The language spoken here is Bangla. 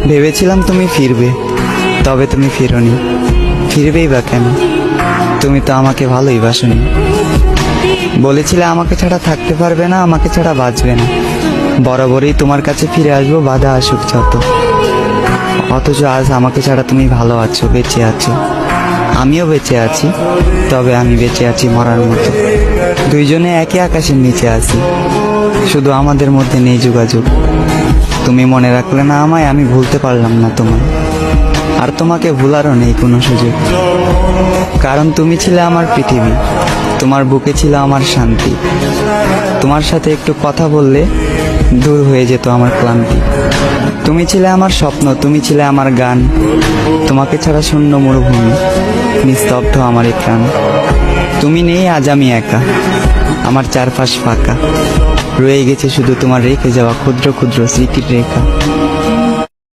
ভেবেছিলাম তুমি ফিরবে, তবে তুমি ফিরোনি। ফিরবেই বা কেন? তুমি তো আমাকে ভালোই বাসনি। বলেছিলে আমাকে ছাড়া থাকতে পারবে না, আমাকে ছাড়া বাঁচবে না। বরাবরই তোমার কাছে ফিরে আসবো, বাধা আসুক যত। অথচ আজ আমাকে ছাড়া তুমি ভালো আছো, বেঁচে আছো। আমিও বেঁচে আছি, তবে আমি বেঁচে আছি মরার মতো। দুইজনে একই আকাশের নিচে আছি, শুধু আমাদের মধ্যে নেই যোগাযোগ। তুমি মনে রাখলে না আমায়, আমি ভুলতে পারলাম না তোমায়। আর তোমাকে ভুলারও নেই কোনো সুযোগ, কারণ তুমি ছিলে আমার পৃথিবী। তোমার বুকে ছিল আমার শান্তি। তোমার সাথে একটু কথা বললে দূর হয়ে যেত আমার ক্লান্তি। তুমি ছিলে আমার স্বপ্ন, তুমি ছিলে আমার গান। তোমাকে ছাড়া শূন্য মরুভূমি, নিস্তব্ধ আমার এই প্রাণ। তুমি নেই, আজ আমি একা, আমার চারপাশ ফাঁকা। রয়ে গেছে শুধু তোমার রেখে যাওয়া ক্ষুদ্র ক্ষুদ্র স্মৃতির রেখা।